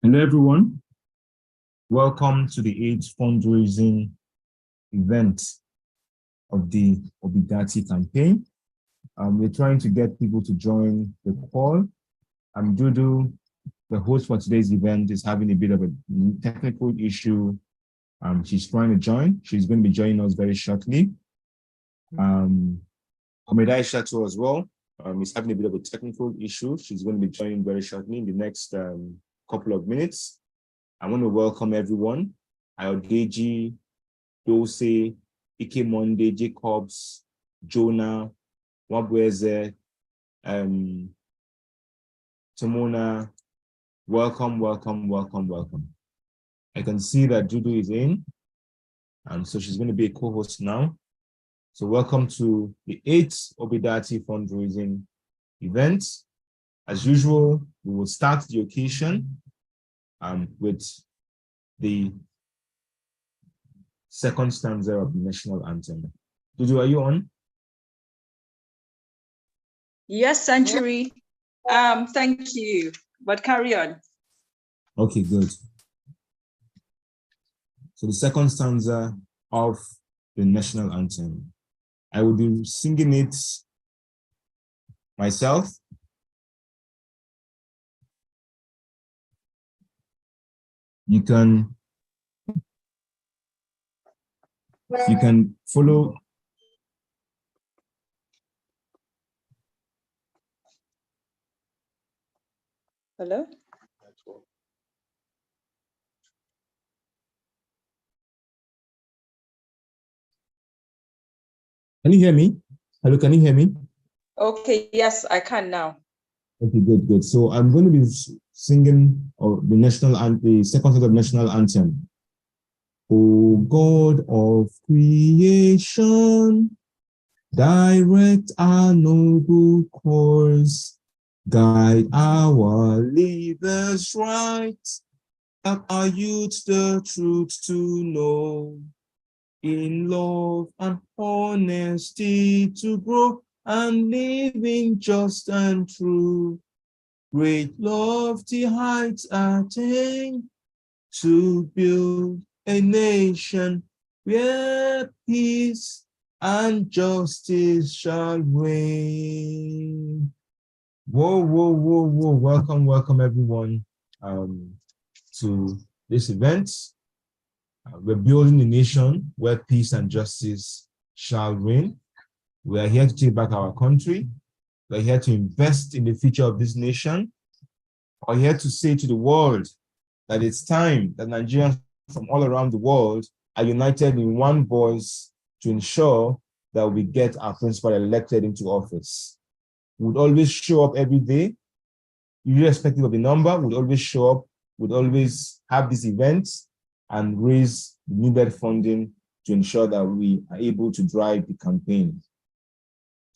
Hello, everyone. Welcome to the 8th fundraising event of the Obidati campaign. We're trying to get people to join the call. Dudu, the host for today's event, is having a bit of a technical issue. She's trying to join. She's going to be joining us very shortly. Omedai Shato as well is having a bit of a technical issue. She's going to be joining very shortly in the next couple of minutes. I want to welcome everyone. Ayodeji, Dose, Ike Monde, Jacobs, Jonah, Wabweze, Timona. Welcome, welcome, welcome, welcome. I can see that Dudu is in, so she's going to be a co-host now. So welcome to the 8th Obidati fundraising event. As usual, we will start the occasion with the second stanza of the national anthem. Dudu, are you on? Yes, Century. Thank you, but carry on. Okay, good. So the second stanza of the national anthem. I will be singing it myself. You can follow. Hello? Can you hear me? Hello, can you hear me? Okay, yes, I can now. Okay, good, good. So I'm going to be singing the second set of national anthem. O God of creation, direct our noble course, guide our leaders right, help our youth the truth to know, in love and honesty to grow, and living just and true. Great lofty heights attain to build a nation where peace and justice shall reign. Whoa, whoa, whoa, whoa. Welcome, welcome everyone to this event. We're building a nation where peace and justice shall reign. We are here to take back our country. We're here to invest in the future of this nation. We're here to say to the world that it's time that Nigerians from all around the world are united in one voice to ensure that we get our principal elected into office. We would always show up every day, irrespective of the number, we would always show up, we would always have these events and raise the needed funding to ensure that we are able to drive the campaign.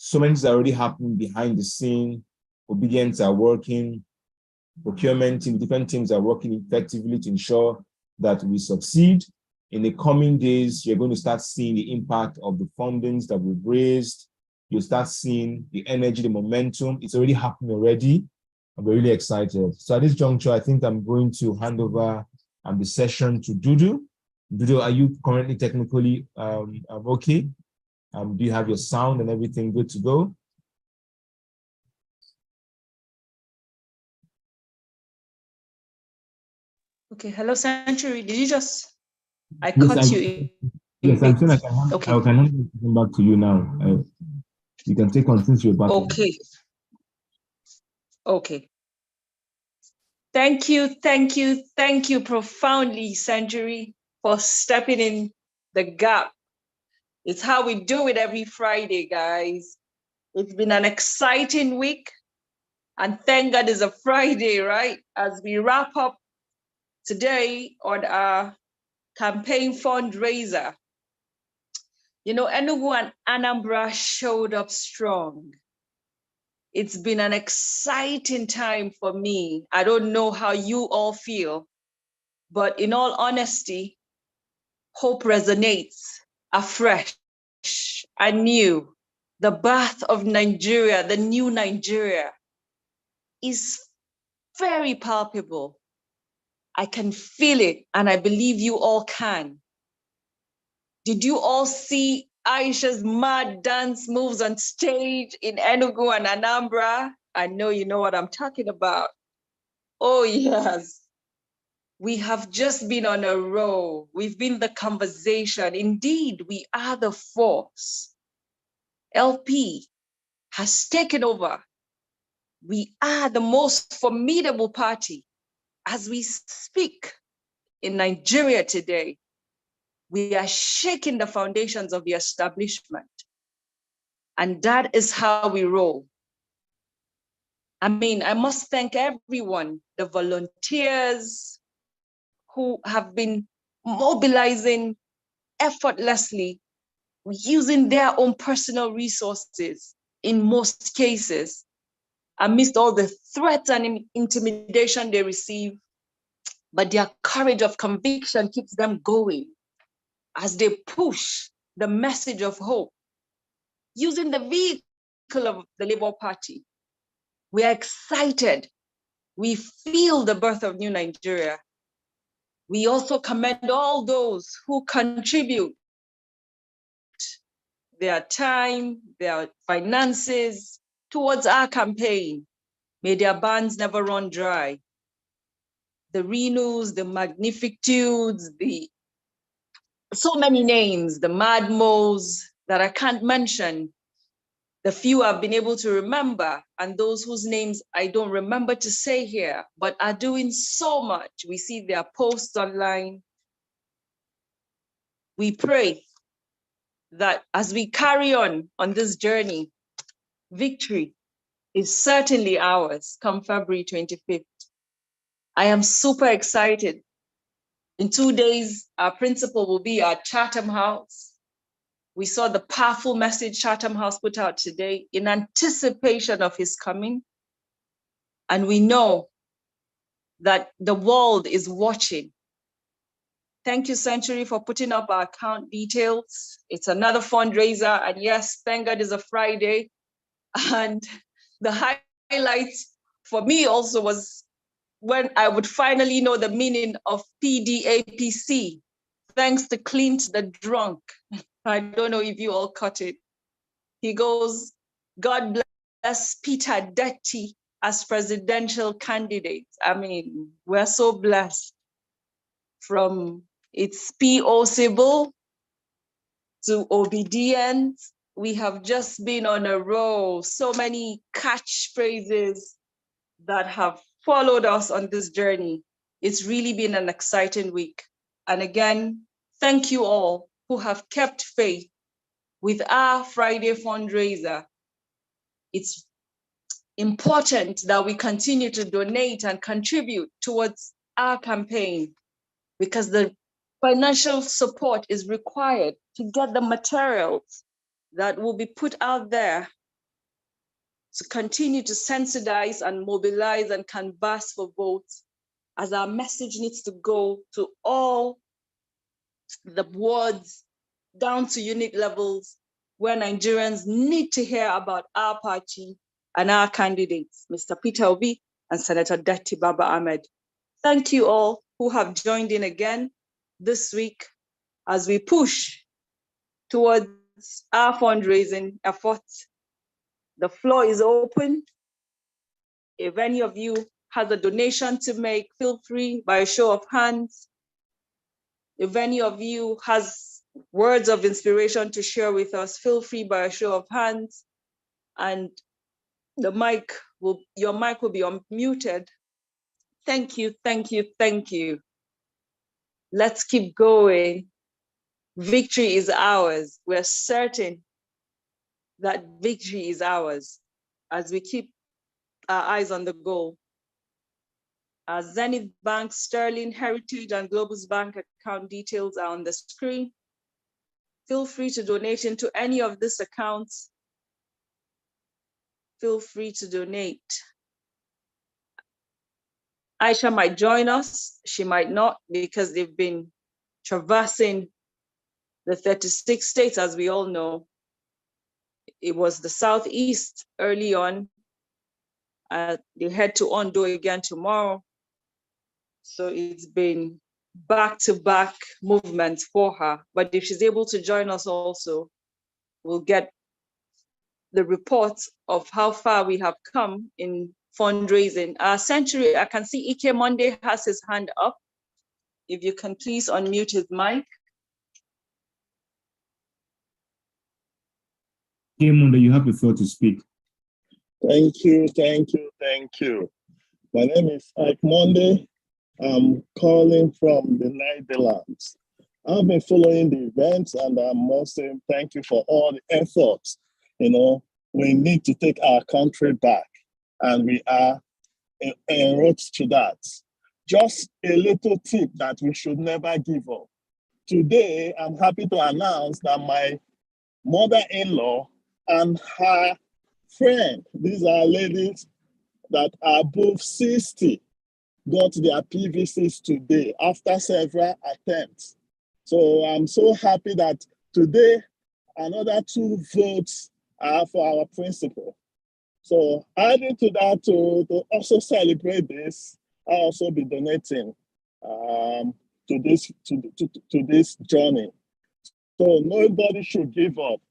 So many things are already happening behind the scene. Obedience are working, procurement team, different teams are working effectively to ensure that we succeed. In the coming days, you're going to start seeing the impact of the fundings that we've raised. You'll start seeing the energy, the momentum. It's already happening already. I'm really excited. So at this juncture, I think I'm going to hand over the session to Dudu. Dudu, are you currently technically okay? Do you have your sound and everything good to go? Okay, hello, Century. Did you just, I Yes, cut you. Yes, I'm saying I can hand it back to you now. You can take on since you're back. Okay. Okay. Thank you, thank you, thank you profoundly, Century, for stepping in the gap. It's how we do it every Friday, guys. It's been an exciting week, and thank God it's a Friday, right? As we wrap up today on our campaign fundraiser. You know, Enugu and Anambra showed up strong. It's been an exciting time for me. I don't know how you all feel, but in all honesty, hope resonates afresh, anew. The birth of Nigeria, the new Nigeria, is very palpable. I can feel it, and I believe you all can. Did you all see Aisha's mad dance moves on stage in Enugu and Anambra? I know you know what I'm talking about. Oh, yes. We have just been on a roll. We've been the conversation. Indeed, we are the force. LP has taken over. We are the most formidable party. As we speak in Nigeria today, we are shaking the foundations of the establishment. And that is how we roll. I mean, I must thank everyone, the volunteers who have been mobilizing effortlessly, using their own personal resources in most cases, amidst all the threats and intimidation they receive. But their courage of conviction keeps them going as they push the message of hope using the vehicle of the Labour Party. We are excited. We feel the birth of new Nigeria. We also commend all those who contribute their time, their finances towards our campaign. May their bands never run dry. The Renus, the Magnificitudes, so many names, the Madmos that I can't mention, the few I've been able to remember, and those whose names I don't remember to say here, but are doing so much. We see their posts online. We pray that as we carry on this journey, victory is certainly ours come February 25th. I am super excited. In 2 days, our principal will be at Chatham House. We saw the powerful message Chatham House put out today in anticipation of his coming. And we know that the world is watching. Thank you, Century, for putting up our account details. It's another fundraiser. And yes, thank God it's a Friday. And the highlight for me also was when I would finally know the meaning of PDAPC, thanks to Clint the drunk. I don't know if you all caught it. He goes, God bless Peter Detti as presidential candidate. I mean, we're so blessed. From its P.O. Sybil to obedience, we have just been on a roll. So many catchphrases that have followed us on this journey. It's really been an exciting week. And again, thank you all who have kept faith with our Friday fundraiser. It's important that we continue to donate and contribute towards our campaign because the financial support is required to get the materials that will be put out there to continue to sensitize and mobilize and canvass for votes, as our message needs to go to all the wards down to unit levels where Nigerians need to hear about our party and our candidates, Mr. Peter Obi and Senator Datti Baba-Ahmed. Thank you all who have joined in again this week as we push towards our fundraising efforts. The floor is open. If any of you has a donation to make, feel free by a show of hands. If any of you has words of inspiration to share with us, feel free by a show of hands. And your mic will be unmuted. Thank you, thank you, thank you. Let's keep going. Victory is ours. We're certain that victory is ours as we keep our eyes on the goal. Our Zenith Bank, Sterling, Heritage, and Globus Bank account details are on the screen. Feel free to donate into any of these accounts. Feel free to donate. Aisha might join us. She might not, because they've been traversing the 36 states, as we all know. It was the Southeast early on. They head to Ondo again tomorrow. So it's been back-to-back movements for her. But if she's able to join us also, we'll get the report of how far we have come in fundraising. Century, I can see Ike Monday has his hand up. If you can please unmute his mic. Ike Monday, you have the floor to speak. Thank you, thank you, thank you. My name is Ike Monday. I'm calling from the Netherlands. I've been following the events, and I must say thank you for all the efforts. You know, we need to take our country back, and we are en route to that. Just a little tip that we should never give up. Today, I'm happy to announce that my mother-in-law and her friend, these are ladies that are both 60, got their PVCs today after several attempts. So I'm so happy that today another 2 votes are for our principal. So adding to that, to also celebrate this, I'll also be donating to this journey. So nobody should give up.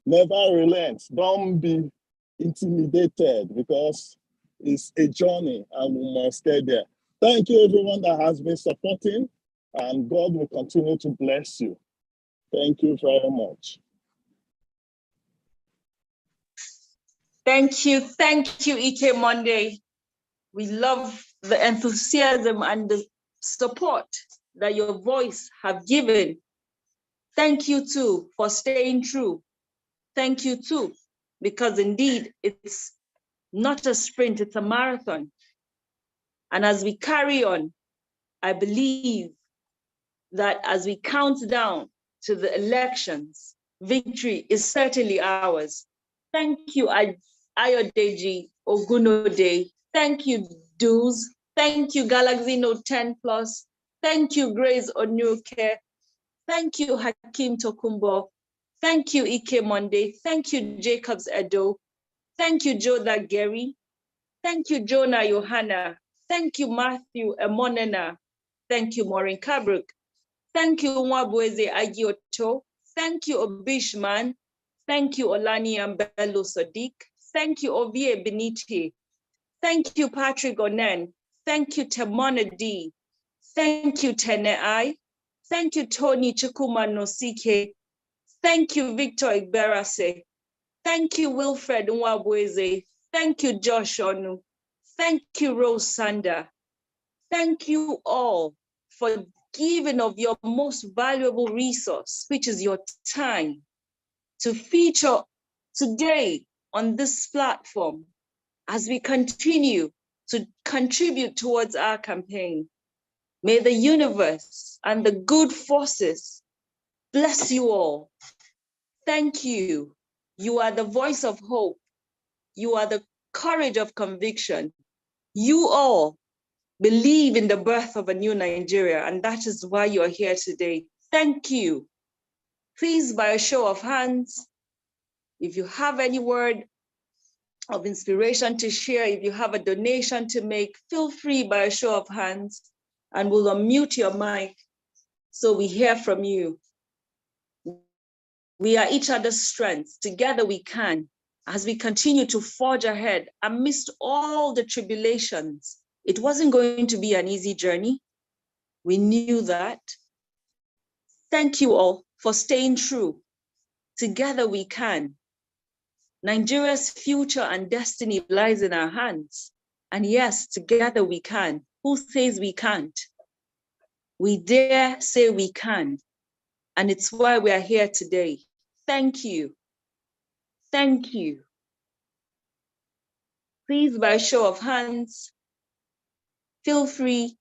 Never relent. Don't be intimidated, because it's a journey and we must get there. Thank you, everyone that has been supporting, and God will continue to bless you. Thank you very much. Thank you, Ike Monday. We love the enthusiasm and the support that your voice have given. Thank you too for staying true. Thank you too, because indeed it's not a sprint, it's a marathon. And as we carry on, I believe that as we count down to the elections, victory is certainly ours. Thank you, Ayodeji Ogunode. Thank you, Duz. Thank you, Galaxy Note 10 Plus. Thank you, Grace Onuke. Thank you, Hakim Tokumbo. Thank you, Ike Monday. Thank you, Jacobs Edo. Thank you, Joda Gary. Thank you, Jonah Johanna. Thank you, Matthew Emonena. Thank you, Maureen Kabruk. Thank you, Mwabweze Agioto. Thank you, Obishman. Thank you, Olani Ambello Sadiq. Thank you, Ovie Beniti. Thank you, Patrick Onen. Thank you, Temona D. Thank you, Teneai. Thank you, Tony Chukuma Nosike. Thank you, Victor Igberase. Thank you, Wilfred Nwabweze. Thank you, Josh Onu. Thank you, Rose Sander. Thank you all for giving of your most valuable resource, which is your time, to feature today on this platform as we continue to contribute towards our campaign. May the universe and the good forces bless you all. Thank you. You are the voice of hope. You are the courage of conviction. You all believe in the birth of a new Nigeria, and that is why you are here today. Thank you. Please, by a show of hands, if you have any word of inspiration to share, if you have a donation to make, feel free by a show of hands, and we'll unmute your mic so we hear from you. We are each other's strengths. Together we can, as we continue to forge ahead amidst all the tribulations. It wasn't going to be an easy journey. We knew that. Thank you all for staying true. Together we can. Nigeria's future and destiny lies in our hands. And yes, together we can. Who says we can't? We dare say we can. And it's why we are here today. Thank you. Thank you. Please, by a show of hands, feel free.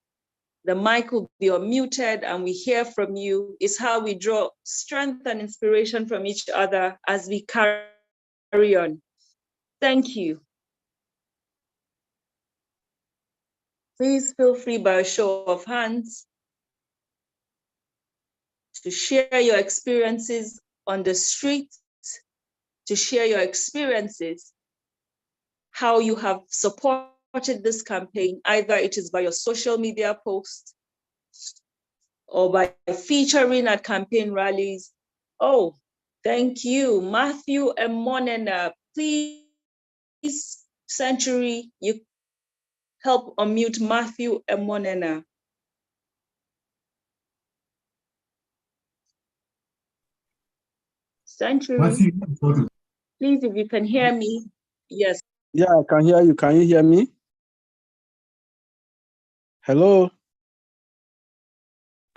The mic will be unmuted and we hear from you. It's how we draw strength and inspiration from each other as we carry on. Thank you. Please feel free by a show of hands to share your experiences on the streets, to share your experiences, how you have supported this campaign, either it is by your social media posts or by featuring at campaign rallies. Oh, thank you, Matthew Emonena. Please, Century, you help unmute Matthew Emonena. Century, Matthew, please, if you can hear me. Yes. Yeah, I can hear you. Can you hear me? Hello?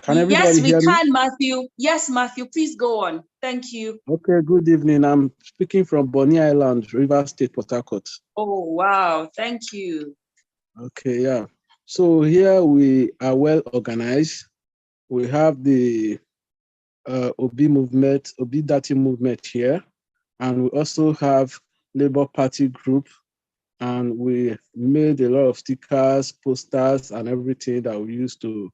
Can everybody hear me? Yes, we can, Matthew. Yes, Matthew, please go on. Thank you. Okay, good evening. I'm speaking from Bonny Island, River State, Port Harcourt. Oh, wow. Thank you. Okay, yeah. So here we are well organized. We have the Obi movement, Obi Dati movement here. And we also have Labour Party group. And we made a lot of stickers, posters, and everything that we used to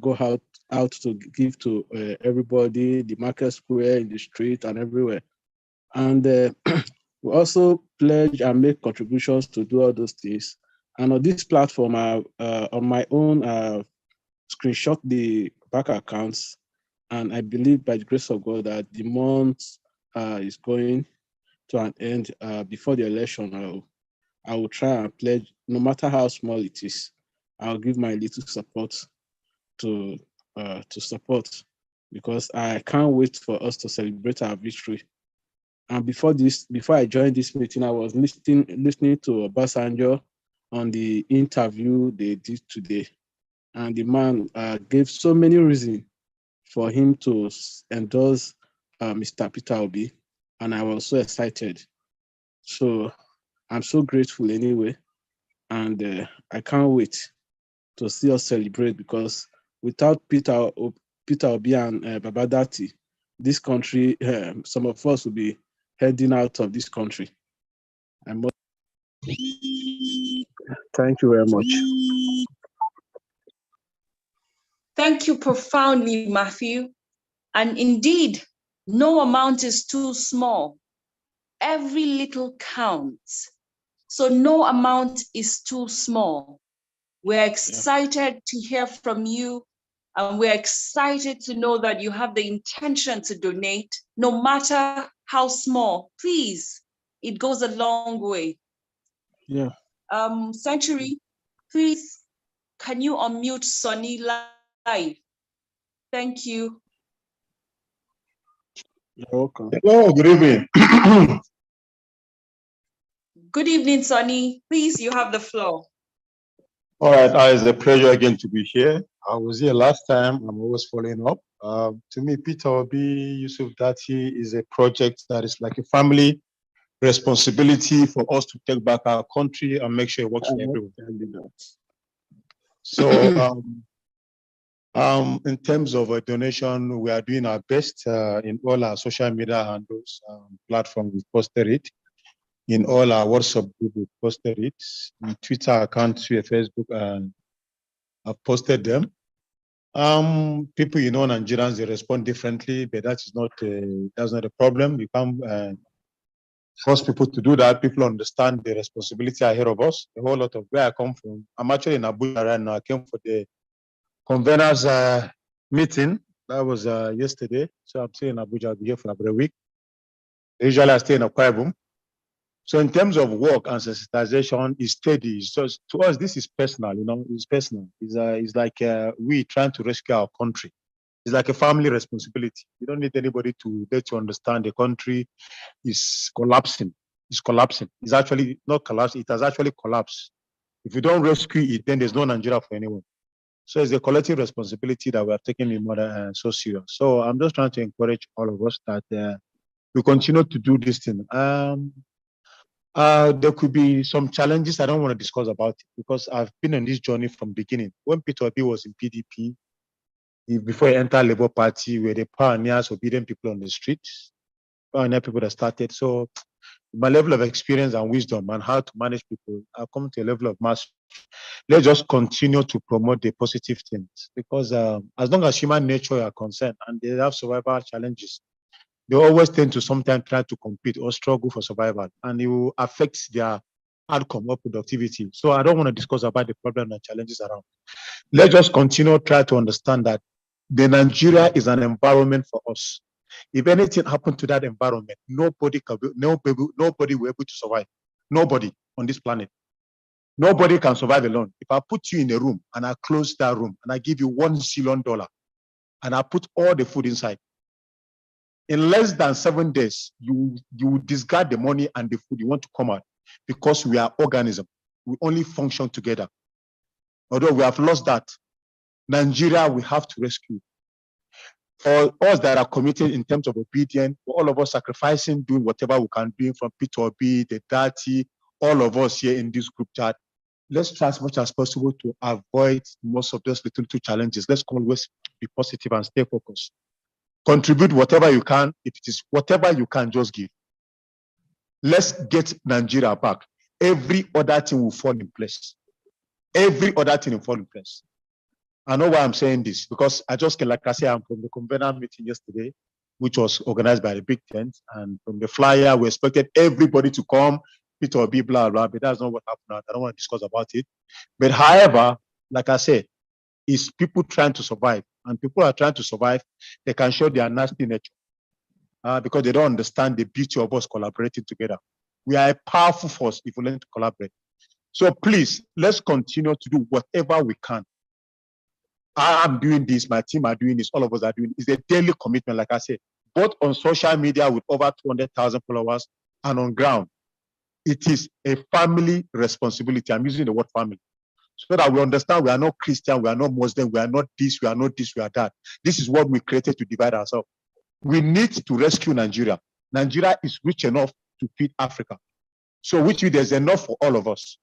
go out to give to everybody, the market square, in the street, and everywhere. And we also pledge and make contributions to do all those things. And on this platform, on my own, screenshot the bank accounts. And I believe by the grace of God that the month is going to an end before the election. I will try and pledge, no matter how small it is. I'll give my little support to support, because I can't wait for us to celebrate our victory. And before I joined this meeting, I was listening to Obasanjo on the interview they did today, and the man gave so many reasons for him to endorse Mr. Peter Obi, and I was so excited. So I'm so grateful anyway, and I can't wait to see us celebrate, because without Peter Obi and Baba-Dati, this country, some of us will be heading out of this country. Thank you very much. Thank you profoundly, Matthew. And indeed, no amount is too small. Every little counts. So no amount is too small. We're excited to hear from you, and we're excited to know that you have the intention to donate, no matter how small. Please, it goes a long way. Yeah. Century, please, can you unmute Sonny live? Thank you. You're welcome. Hello, good evening. Good evening, Sonny. Please, you have the floor. All right, it's a pleasure again to be here. I was here last time. I'm always following up. To me, Peter Obi, Yusuf Dati is a project that is like a family responsibility for us to take back our country and make sure it works for everyone. So, in terms of a donation, we are doing our best in all our social media handles, platforms. We posted it. In all our WhatsApp group, we posted it. In Twitter accounts, Facebook, and I've posted them. People, Nigerians, they respond differently, but that's not a problem. We can't force people to do that. People understand the responsibility ahead of us. A whole lot of where I come from. I'm actually in Abuja right now. I came for the conveners meeting. That was yesterday. So I'm staying in Abuja. I'll be here for about a week. Usually I stay in Akwa Ibom. So in terms of work and sensitization, is steady. So to us, this is personal, it's personal. It's like we trying to rescue our country. It's like a family responsibility. You don't need anybody to let you understand the country is collapsing. It's collapsing. It's actually not collapsed. It has actually collapsed. If you don't rescue it, then there's no Nigeria for anyone. So it's a collective responsibility that we are taking in more so serious. So I'm just trying to encourage all of us that we continue to do this thing. There could be some challenges. I don't want to discuss about it because I've been on this journey from beginning. When Peter Obi was in PDP, before he entered Labour Party, we were the pioneers, obedient people on the streets, pioneer people that started. So my level of experience and wisdom and how to manage people, I've come to a level of mastery. Let's just continue to promote the positive things, because as long as human nature are concerned and they have survival challenges, they always tend to sometimes try to compete or struggle for survival, and it will affect their outcome or productivity. So I don't want to discuss about the problem and challenges around. Let's just continue try to understand that the Nigeria is an environment for us. If anything happened to that environment, nobody will be able to survive. Nobody on this planet. Nobody can survive alone. If I put you in a room and I close that room and I give you $1 zillion and I put all the food inside, in less than 7 days, you discard the money and the food, you want to come out, because we are organisms. We only function together. Although we have lost that, Nigeria, we have to rescue. For us that are committed in terms of obedience, for all of us sacrificing, doing whatever we can do from P2B, the dirty, all of us here in this group chat, let's try as much as possible to avoid most of those little challenges. Let's always be positive and stay focused. Contribute whatever you can. If it is whatever you can, just give. Let's get Nigeria back. Every other thing will fall in place. Every other thing will fall in place. I know why I'm saying this, because I just, like I said, I'm from the convener meeting yesterday, which was organized by the Big Tent, and from the flyer, we expected everybody to come, P2B, blah, blah, but that's not what happened. I don't want to discuss about it. But however, like I said, it's people trying to survive, and people are trying to survive. They can show their nasty nature because they don't understand the beauty of us collaborating together. We are a powerful force if we learn to collaborate. So please, let's continue to do whatever we can. I am doing this, my team are doing this, all of us are doing it. It's a daily commitment, like I said, both on social media with over 200,000 followers and on ground. It is a family responsibility. I'm using the word family, so that we understand we are not Christian, we are not Muslim, we are not this, we are not this, we are that. This is what we created to divide ourselves. We need to rescue Nigeria. Nigeria is rich enough to feed Africa. So which means there's enough for all of us.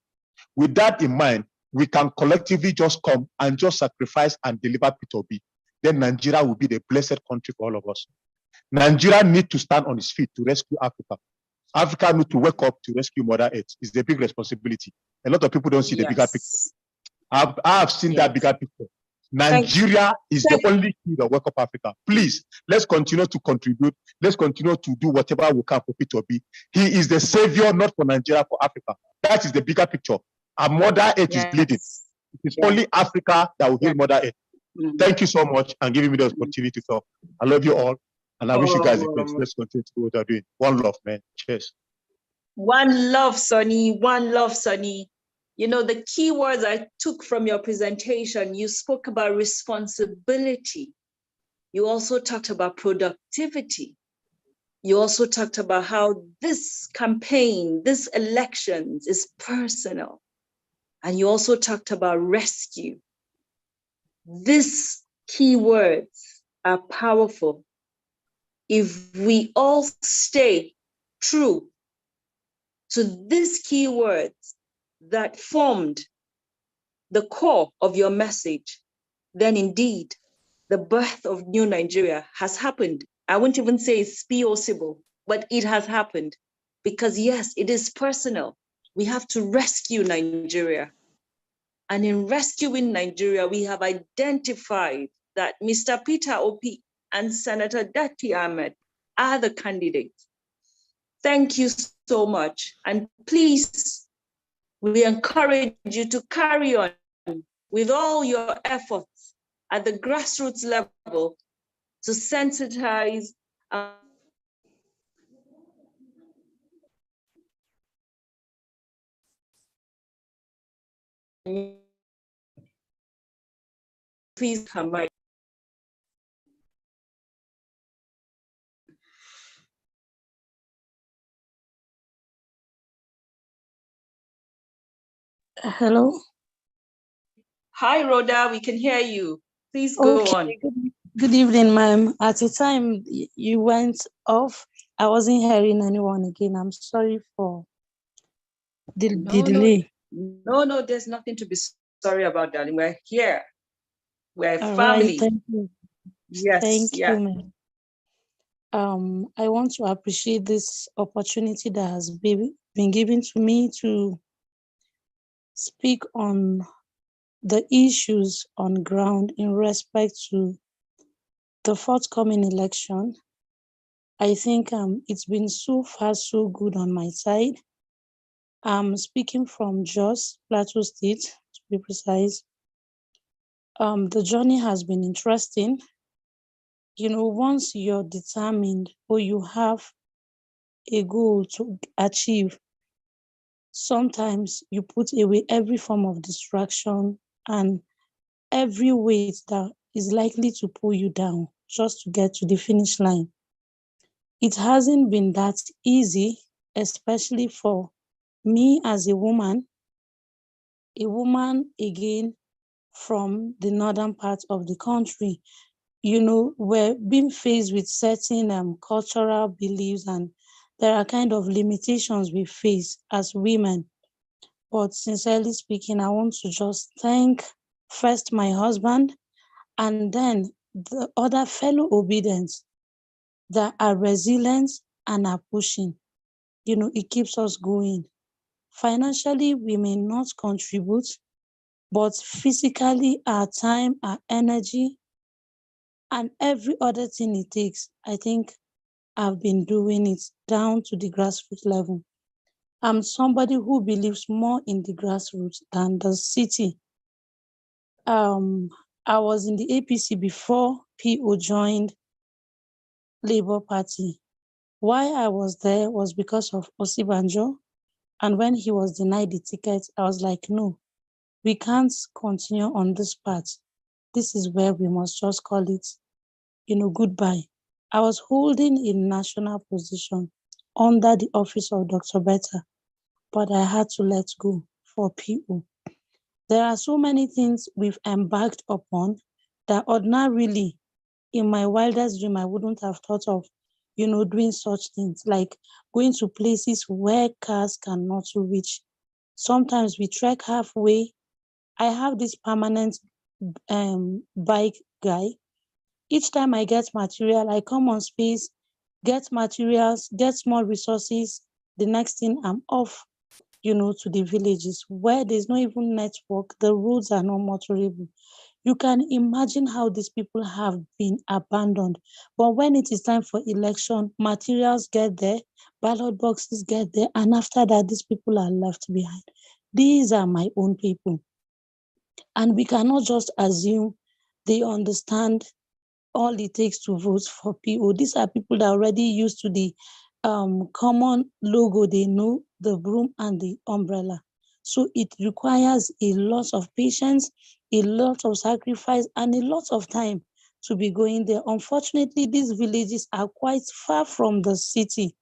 With that in mind, we can collectively just come and just sacrifice and deliver P2B. Then Nigeria will be the blessed country for all of us. Nigeria needs to stand on its feet to rescue Africa. Africa needs to wake up to rescue Mother Earth. It's a big responsibility. A lot of people don't see the bigger picture. I have seen that bigger picture. Nigeria is the only key that wake up Africa. Please, let's continue to contribute. Let's continue to do whatever we can for P2B. He is the savior, not for Nigeria, for Africa. That is the bigger picture. Our Mother Earth is bleeding. It is only Africa that will heal Mother Earth. Thank you so much and giving me the opportunity to talk. I love you all, and I wish you guys the best. Let's continue to do what you're doing. One love, man. Cheers. One love, Sonny. One love, Sonny. You know, the key words I took from your presentation, you spoke about responsibility. You also talked about productivity. You also talked about how this campaign, this elections is personal. And you also talked about rescue. These key words are powerful. If we all stay true to these key words that formed the core of your message, then indeed the birth of new Nigeria has happened. I wouldn't even say it's possible, but it has happened. Because yes, it is personal. We have to rescue Nigeria. And in rescuing Nigeria, we have identified that Mr. Peter Obi and Senator Baba-Ahmed are the candidates. Thank you so much. And please, we encourage you to carry on with all your efforts at the grassroots level to sensitize please come right. Hello. Hi, Rhoda, we can hear you. Please go on. Good evening, ma'am. At the time you went off, I wasn't hearing anyone again. I'm sorry for the delay. No, there's nothing to be sorry about, darling. We're here. We're a All family. right, thank you. Yes. Thank you, ma'am. I want to appreciate this opportunity that has been given to me to speak on the issues on ground in respect to the forthcoming election. I think it's been so far so good on my side. I'm speaking from Jos, Plateau State, to be precise. The journey has been interesting. Once you're determined or you have a goal to achieve, sometimes you put away every form of distraction and every weight that is likely to pull you down just to get to the finish line. It hasn't been that easy, especially for me as a woman again from the northern part of the country. We're being faced with certain cultural beliefs, and there are kind of limitations we face as women. But sincerely speaking, I want to just thank first my husband and then the other fellow obedients that are resilient and are pushing. It keeps us going. Financially, we may not contribute, but physically, our time, our energy, and every other thing it takes, I think I've been doing it down to the grassroots level. I'm somebody who believes more in the grassroots than the city. I was in the APC before PO joined Labour Party. Why I was there was because of Osibanjo. And when he was denied the ticket, I was like, no, we can't continue on this path. This is where we must just call it, goodbye. I was holding a national position under the office of Dr. Betta, but I had to let go for PO. There are so many things we've embarked upon that ordinarily, in my wildest dream, I wouldn't have thought of, doing such things, like going to places where cars cannot reach. Sometimes we trek halfway. I have this permanent bike guy. Each time I get material, I come on space, get materials, get small resources. The next thing I'm off, to the villages where there's no even network, the roads are not motorable. You can imagine how these people have been abandoned. But when it is time for election, materials get there, ballot boxes get there, and after that, these people are left behind. These are my own people. And we cannot just assume they understand all it takes to vote for PO. These are people that are already used to the common logo. They know the broom and the umbrella. So it requires a lot of patience, a lot of sacrifice, and a lot of time to be going there. Unfortunately, these villages are quite far from the city,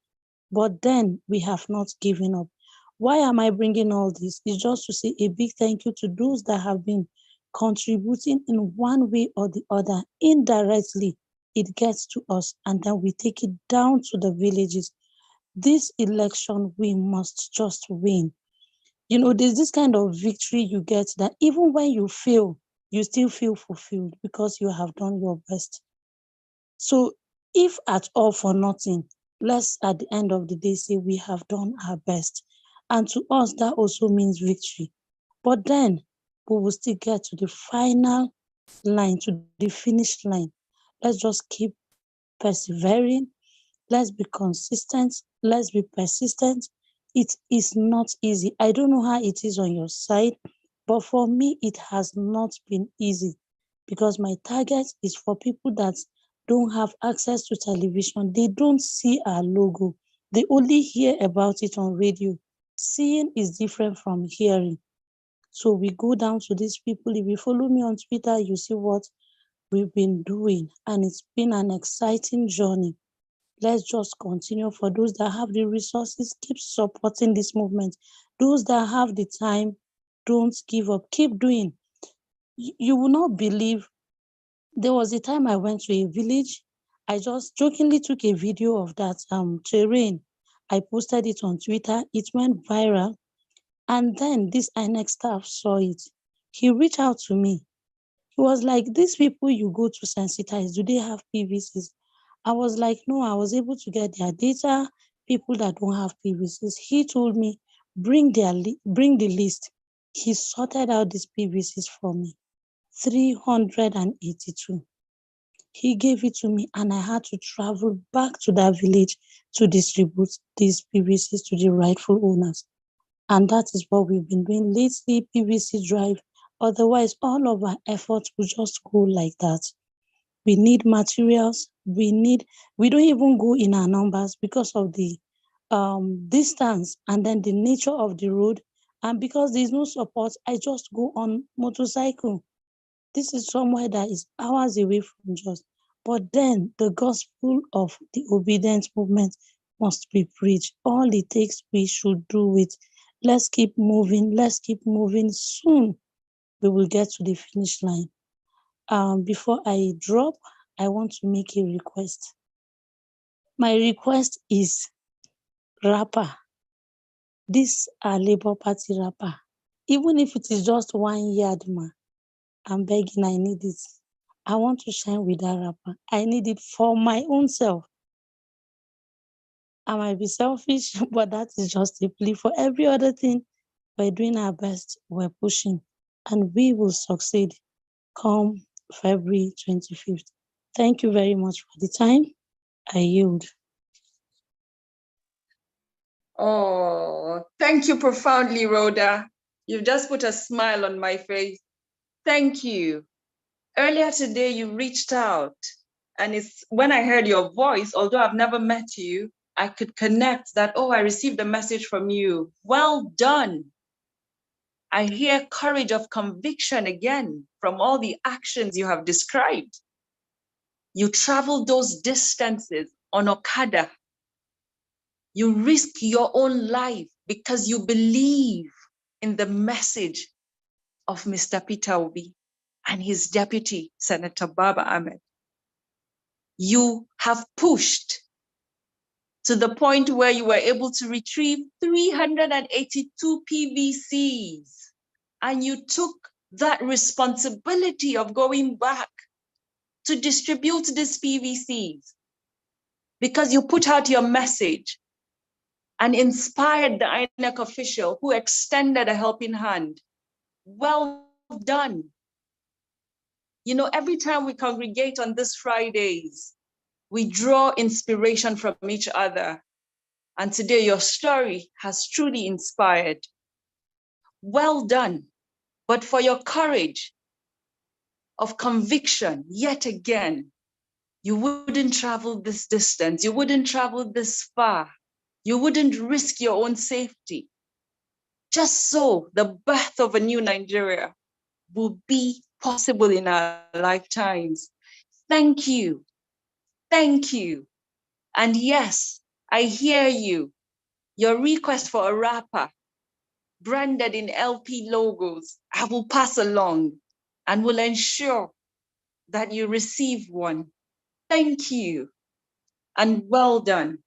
but then we have not given up. Why am I bringing all this? It's just to say a big thank you to those that have been contributing in one way or the other. Indirectly, it gets to us, and then we take it down to the villages. This election, we must just win. There's this kind of victory you get that even when you fail, you still feel fulfilled because you have done your best. So if at all for nothing, let's at the end of the day say we have done our best. And to us, that also means victory. But then we will still get to the final line, to the finish line. Let's just keep persevering. Let's be consistent. Let's be persistent. It is not easy. I don't know how it is on your side, but for me, it has not been easy because my target is for people that don't have access to television. They don't see our logo. They only hear about it on radio. Seeing is different from hearing. So we go down to these people. If you follow me on Twitter, you see what we've been doing. And it's been an exciting journey. Let's just continue. For those that have the resources, keep supporting this movement. Those that have the time, don't give up. Keep doing. You will not believe. There was a time I went to a village. I just jokingly took a video of that terrain. I posted it on Twitter. It went viral. And then this INEC staff saw it. He reached out to me. He was like, these people you go to sensitize, do they have PVCs? I was like, no, I was able to get their data, people that don't have PVCs. He told me, bring the list. He sorted out these PVCs for me, 382. He gave it to me and I had to travel back to that village to distribute these PVCs to the rightful owners. And that is what we've been doing lately, PVC drive. Otherwise, all of our efforts will just go like that. We need materials. We don't even go in our numbers because of the distance and then the nature of the road. And because there's no support, I just go on motorcycle. This is somewhere that is hours away from Jos. But then the gospel of the obedience movement must be preached. All it takes, we should do it. Let's keep moving. Let's keep moving. Soon we will get to the finish line. Before I drop, I want to make a request. My request is rapper. This are Labour Party rapper. Even if it is just 1 yard, ma, I'm begging, I need it. I want to shine with that rapper. I need it for my own self. I might be selfish, but that is just a plea. For every other thing, we're doing our best, we're pushing, and we will succeed come February 25th. Thank you very much for the time. I yield. Oh, thank you profoundly, Rhoda. You've just put a smile on my face. Thank you. Earlier today, you reached out, and it's when I heard your voice, although I've never met you, I could connect that, oh, I received a message from you. Well done. I hear courage of conviction again from all the actions you have described. You travel those distances on Okada. You risk your own life because you believe in the message of Mr. Peter Obi and his deputy, Senator Baba-Ahmed. You have pushed to the point where you were able to retrieve 382 PVCs, and you took that responsibility of going back to distribute these PVCs because you put out your message and inspired the INEC official who extended a helping hand. Well done. You know, every time we congregate on these Fridays, we draw inspiration from each other. And today your story has truly inspired. Well done. But for your courage of conviction, yet again, you wouldn't travel this distance. You wouldn't travel this far. You wouldn't risk your own safety. Just so the birth of a new Nigeria will be possible in our lifetimes. Thank you. Thank you. And yes, I hear you. Your request for a rapper branded in LP logos, I will pass along and will ensure that you receive one. Thank you and well done.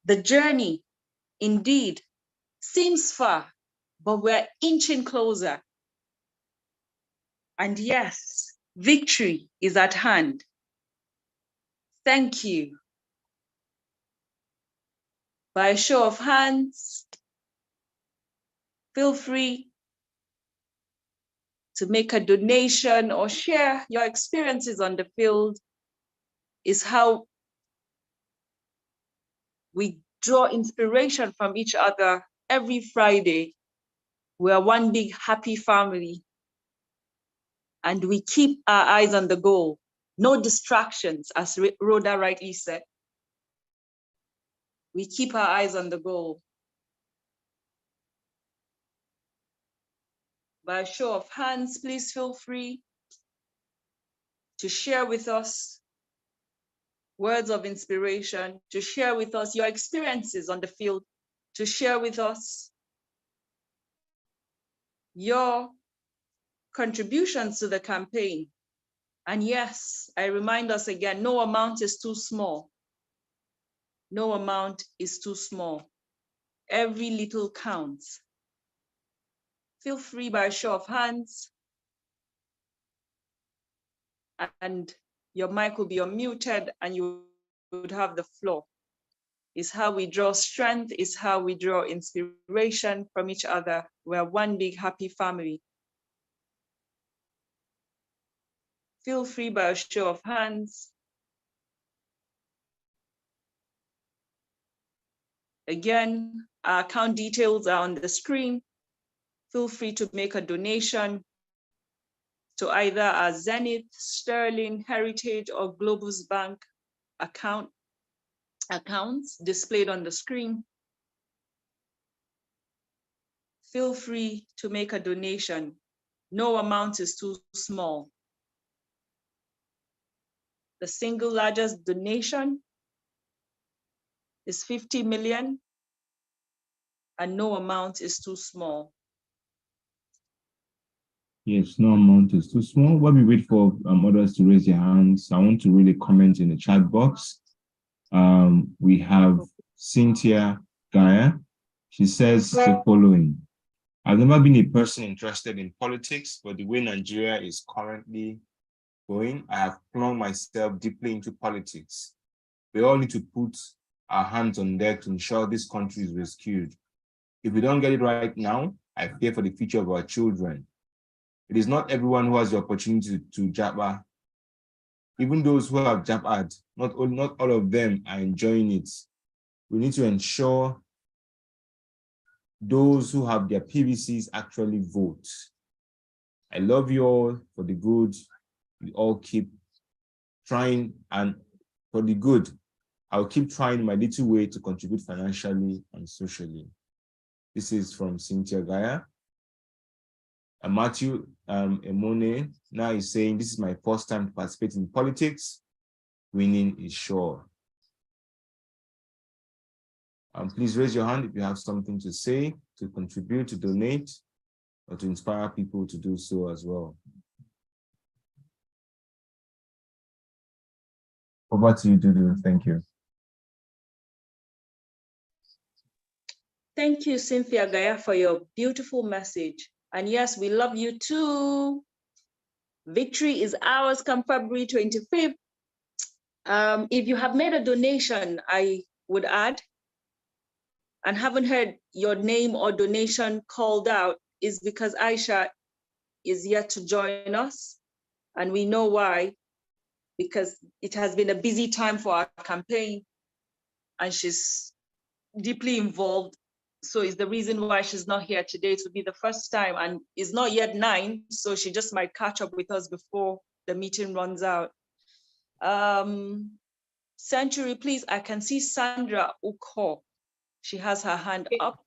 The journey indeed seems far, but we're inching closer. And yes, victory is at hand. Thank you. By a show of hands, feel free to make a donation or share your experiences on the field. Is how we draw inspiration from each other every Friday. We are one big happy family. And we keep our eyes on the goal. No distractions, as Rhoda rightly said. We keep our eyes on the goal. By a show of hands, please feel free to share with us words of inspiration, to share with us your experiences on the field, to share with us your contributions to the campaign. And yes, I remind us again, no amount is too small. No amount is too small. Every little counts. Feel free by a show of hands, and your mic will be unmuted and you would have the floor. It's how we draw strength, it's how we draw inspiration from each other. We're one big happy family. Feel free by a show of hands. Again, Our account details are on the screen. Feel free to make a donation to either our Zenith, Sterling, Heritage, or Globus Bank accounts displayed on the screen. Feel free to make a donation. No amount is too small. The single largest donation is 50 million, and no amount is too small. Yes, no amount is too small. While we wait for others to raise their hands, I want to really comment in the chat box. We have Cynthia Gaia. She says the following: I've never been a person interested in politics, but the way Nigeria is currently going, I have flung myself deeply into politics. We all need to put our hands on deck to ensure this country is rescued. If we don't get it right now, I fear for the future of our children. It is not everyone who has the opportunity to jabba. Even those who have jabbered, not all of them are enjoying it. We need to ensure those who have their PVCs actually vote. I love you all for the good. We all keep trying, and for the good, I'll keep trying my little way to contribute financially and socially. This is from Cynthia Gaia. And Matthew Emone now is saying, this is my first time to participate in politics. Winning is sure. Please raise your hand if you have something to say, to contribute, to donate, or to inspire people to do so as well. Over to you, Dudu. Thank you. Thank you, Cynthia Gaia, for your beautiful message. And yes, we love you too. Victory is ours come February 25th. If you have made a donation, I would add, and haven't heard your name or donation called out, is because Aisha is yet to join us. And we know why, because it has been a busy time for our campaign and she's deeply involved. So it's the reason why she's not here today. It will be the first time, and it's not yet 9, so she just might catch up with us before the meeting runs out. Century, please, I can see Sandra Uko. She has her hand up.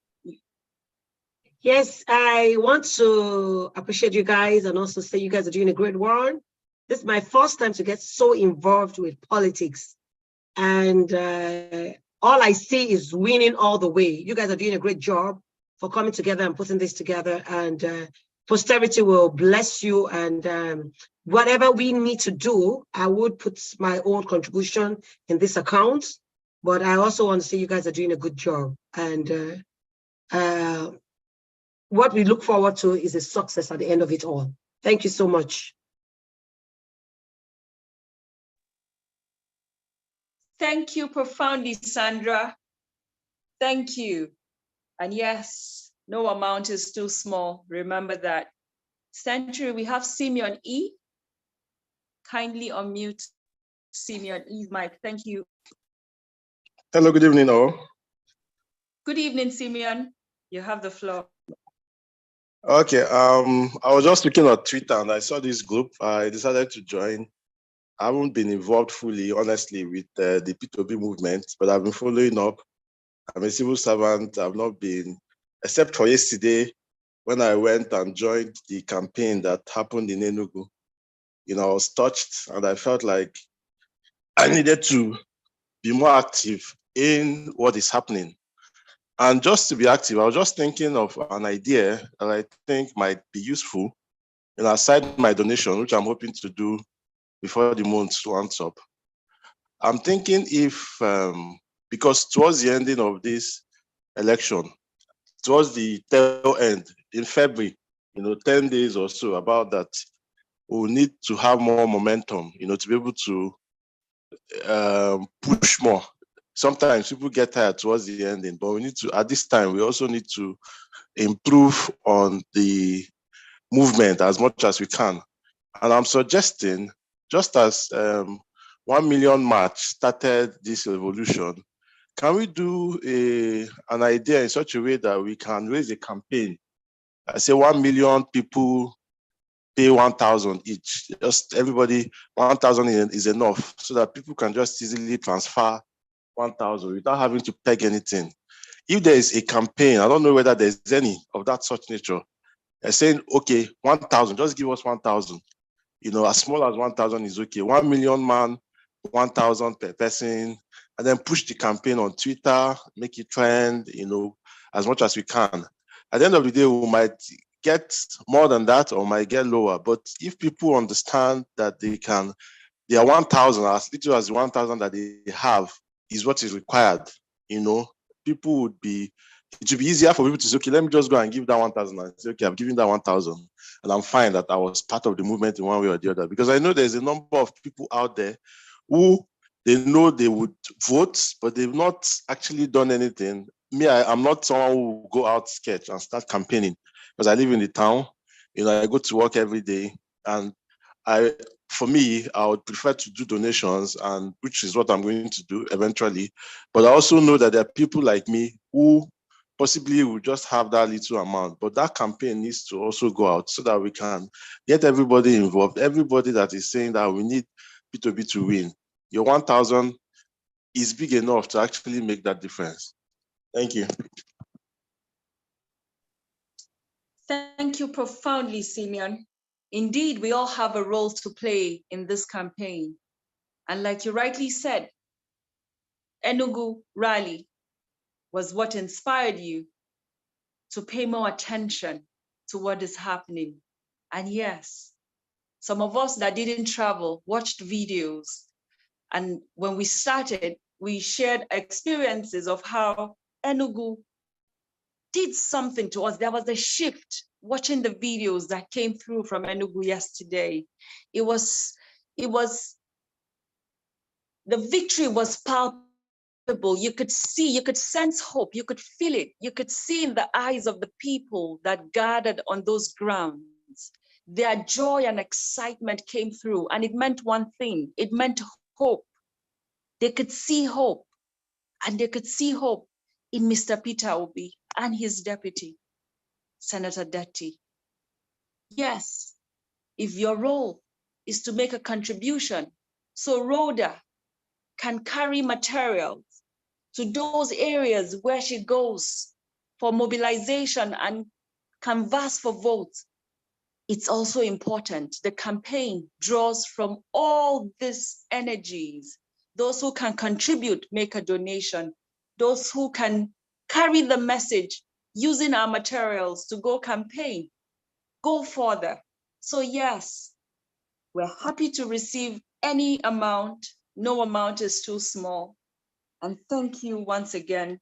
Yes, I want to appreciate you guys and also say you guys are doing a great work. This is my first time to get so involved with politics. And all I see is winning all the way. You guys are doing a great job for coming together and putting this together. And posterity will bless you. And whatever we need to do, I would put my own contribution in this account. But I also want to say you guys are doing a good job. And what we look forward to is a success at the end of it all. Thank you so much. Thank you profoundly, Sandra. Thank you. And yes, no amount is too small. Remember that. Century, we have Simeon E. Kindly unmute Simeon E's mic. Thank you. Hello, good evening, all. Good evening, Simeon. You have the floor. Okay, I was just looking at Twitter and I saw this group. I decided to join. I haven't been involved fully, honestly, with the P2P movement, but I've been following up. I'm a civil servant. I've not been, except for yesterday, when I went and joined the campaign that happened in Enugu. You know, I was touched and I felt like I needed to be more active in what is happening. And just to be active, I was just thinking of an idea that I think might be useful, and aside my donation, which I'm hoping to do before the month runs up. I'm thinking if, because towards the ending of this election, towards the tail end in February, 10 days or so, about that, we'll need to have more momentum, to be able to push more. Sometimes people get tired towards the ending, but we need to, at this time, we also need to improve on the movement as much as we can. And I'm suggesting, just as 1 Million March started this revolution, can we do an idea in such a way that we can raise a campaign? I say 1 million people pay 1,000 each. Just everybody, 1,000 is enough so that people can just easily transfer 1,000 without having to peg anything. If there is a campaign, I don't know whether there's any of that such nature, saying, okay, 1,000, just give us 1,000. You know, as small as 1,000 is okay. 1 million man, 1,000 per person, and then push the campaign on Twitter, make it trend, you know, as much as we can. At the end of the day, we might get more than that or might get lower. But if people understand that their 1,000, as little as 1,000 that they have is what is required, you know, it would be easier for people to say, okay, let me just go and give that 1,000 and say, okay, I'm giving that 1,000 and I'm fine that I was part of the movement in one way or the other. Because I know there's a number of people out there who they know they would vote, but they've not actually done anything. Me, I'm not someone who will go out sketch and start campaigning because I live in the town. You know, I go to work every day, and for me, I would prefer to do donations, and which is what I'm going to do eventually. But I also know that there are people like me who possibly will just have that little amount. But that campaign needs to also go out so that we can get everybody involved. Everybody that is saying that we need P2B to win. Your 1,000 is big enough to actually make that difference. Thank you. Thank you profoundly, Simeon. Indeed, we all have a role to play in this campaign. And like you rightly said, Enugu rally was what inspired you to pay more attention to what is happening. And yes, some of us that didn't travel watched videos. And when we started, we shared experiences of how Enugu did something to us. There was a shift watching the videos that came through from Enugu yesterday. It was, the victory was palpable. You could see, you could sense hope, you could feel it. You could see in the eyes of the people that gathered on those grounds. Their joy and excitement came through, and it meant one thing. It meant hope. They could see hope, and they could see hope in Mr. Peter Obi and his deputy, Senator Detti. Yes, if your role is to make a contribution, so Rhoda can carry materials to those areas where she goes for mobilization and canvass for votes, it's also important. The campaign draws from all these energies. Those who can contribute, make a donation. Those who can carry the message using our materials to go campaign, go further. So yes, we're happy to receive any amount. No amount is too small. And thank you once again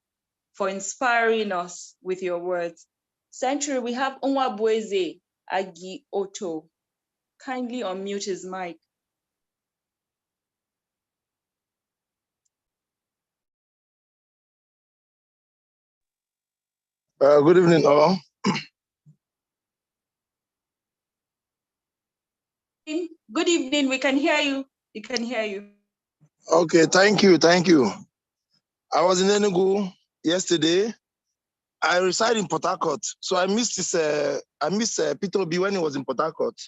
for inspiring us with your words. Century, we have Onwabweze Agi Otto. Kindly unmute his mic. Good evening, all. Good evening, we can hear you. We can hear you. Okay, thank you, thank you. I was in Enugu yesterday. I reside in Port Harcourt, so I missed Peter Obi when he was in Port Harcourt.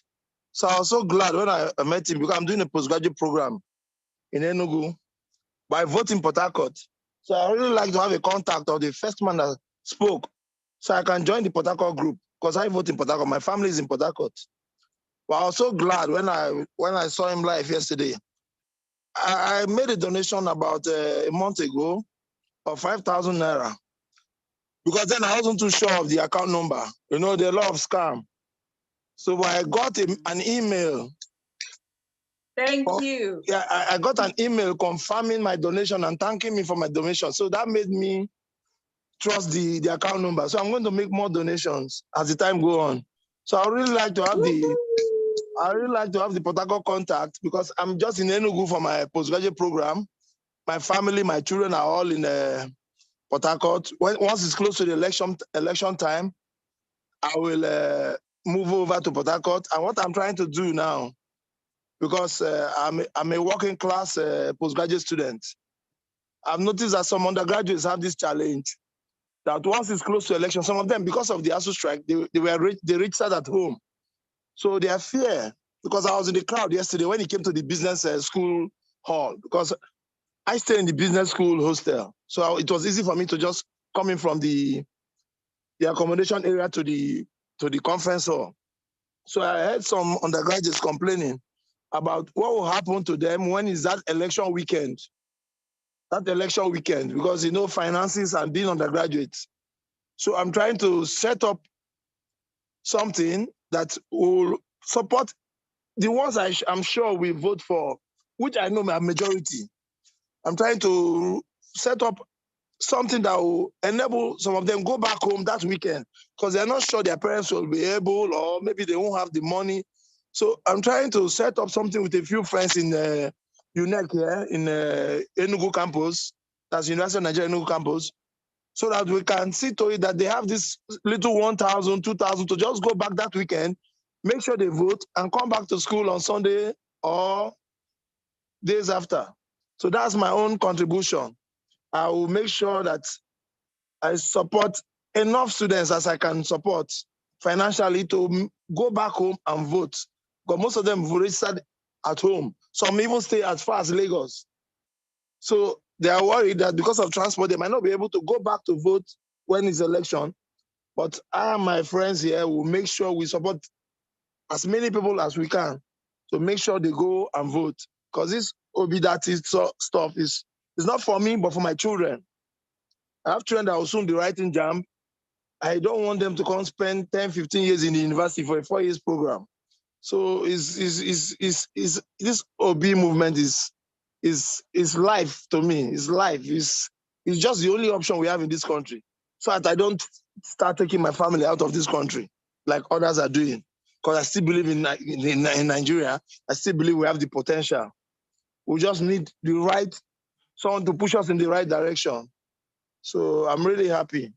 So I was so glad when I met him because I'm doing a postgraduate program in Enugu, but I vote in Port Harcourt. So I really like to have a contact of the first man that spoke, so I can join the Port Harcourt group because I vote in Port Harcourt. My family is in Port Harcourt. But I was so glad when I saw him live yesterday. I made a donation about a month ago of 5,000 naira because then I wasn't too sure of the account number. You know, there are a lot of scam. So I got an email. Thank you. Yeah, I got an email confirming my donation and thanking me for my donation. So that made me trust the account number. So I'm going to make more donations as the time goes on. So I really like to have the Port Harcourt contact because I'm just in Enugu for my postgraduate program. My family, my children are all in Port Harcourt. Once it's close to the election time, I will move over to Port Harcourt. And what I'm trying to do now, because I'm a working class postgraduate student, I've noticed that some undergraduates have this challenge that once it's close to election, some of them, because of the ASU strike, they registered at home. So they are fear, because I was in the crowd yesterday when he came to the business school hall, because I stay in the business school hostel. So it was easy for me to just come in from the accommodation area to the conference hall. So I heard some undergraduates complaining about what will happen to them when is that election weekend. That election weekend, because finances and being undergraduates. So I'm trying to set up something that will support the ones I'm sure we vote for, which I know my majority. I'm trying to set up something that will enable some of them go back home that weekend, because they're not sure their parents will be able, or maybe they won't have the money. So I'm trying to set up something with a few friends in UNEC here in Enugu campus, that's University of Nigeria Enugu campus, so that we can see to it that they have this little 1,000, 2,000 to just go back that weekend, make sure they vote, and come back to school on Sunday or days after. So that's my own contribution. I will make sure that I support enough students as I can support financially to go back home and vote. Because most of them have registered at home. Some even stay as far as Lagos. So they are worried that because of transport, they might not be able to go back to vote when it's election. But I and my friends here will make sure we support as many people as we can to make sure they go and vote. Because this Obidati stuff is not for me, but for my children. I have children that will soon be writing JAMB. I don't want them to come spend 10, 15 years in the university for a 4 years program. So this OB movement is life to me. It's life. It's just the only option we have in this country. So that I don't start taking my family out of this country like others are doing. Because I still believe in Nigeria. I still believe we have the potential. We just need someone to push us in the right direction. So I'm really happy.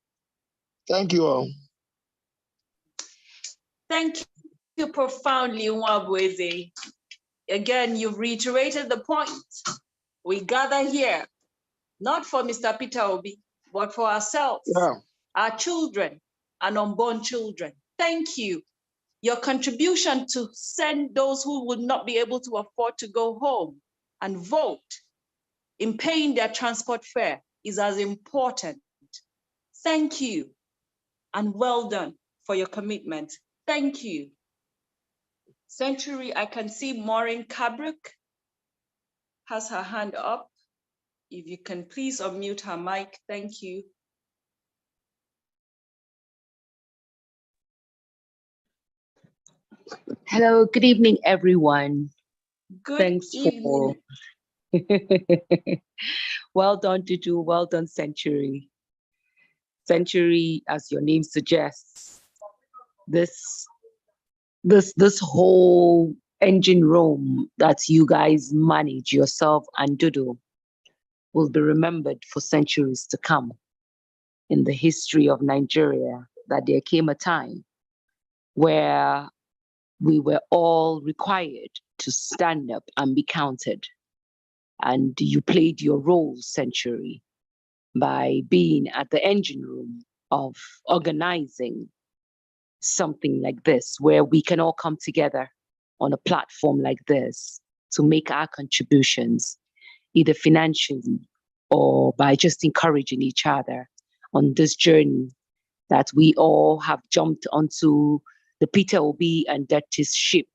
Thank you all. Thank you profoundly, Nwabweze. Again, you've reiterated the point. We gather here, not for Mr. Peter Obi, but for ourselves, our children, and unborn children. Thank you. Your contribution to send those who would not be able to afford to go home and vote in paying their transport fare is as important. Thank you, and well done for your commitment. Thank you. Century, I can see Maureen Kabruk has her hand up. If you can please unmute her mic, thank you. Hello, good evening, everyone. Good evening. Well done, Dudu. Well done, Century. Century, as your name suggests, this whole engine room that you guys manage, yourself and Dudu, will be remembered for centuries to come in the history of Nigeria, that there came a time where we were all required to stand up and be counted. And you played your role, Century, by being at the engine room of organizing something like this, where we can all come together on a platform like this to make our contributions, either financially or by just encouraging each other on this journey that we all have jumped onto the Peter Obi and Dutch's ship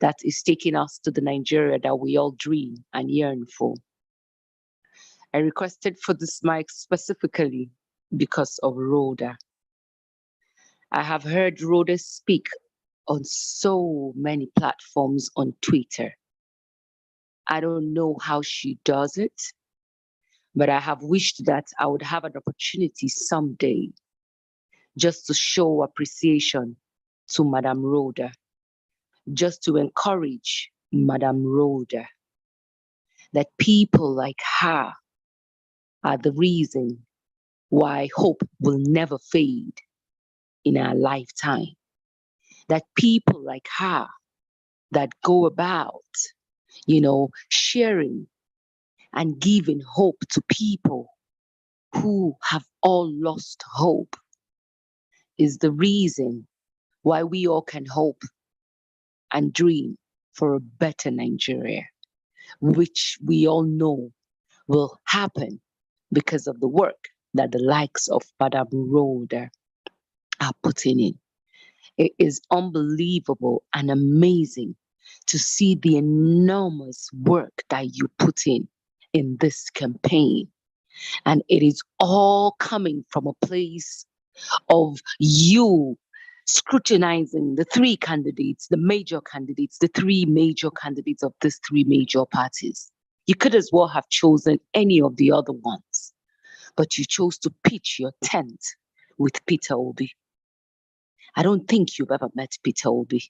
that is taking us to the Nigeria that we all dream and yearn for. I requested for this mic specifically because of Rhoda. I have heard Rhoda speak on so many platforms on Twitter. I don't know how she does it, but I have wished that I would have an opportunity someday just to show appreciation to Madam Rhoda, just to encourage Madam Rhoda, that people like her are the reason why hope will never fade in our lifetime. That people like her that go about, sharing and giving hope to people who have all lost hope is the reason why we all can hope and dream for a better Nigeria, which we all know will happen because of the work that the likes of Madam Rhoda are putting in. It is unbelievable and amazing to see the enormous work that you put in this campaign. And it is all coming from a place of you scrutinizing the three candidates, the major candidates, the three major candidates of these three major parties. You could as well have chosen any of the other ones, but you chose to pitch your tent with Peter Obi. I don't think you've ever met Peter Obi.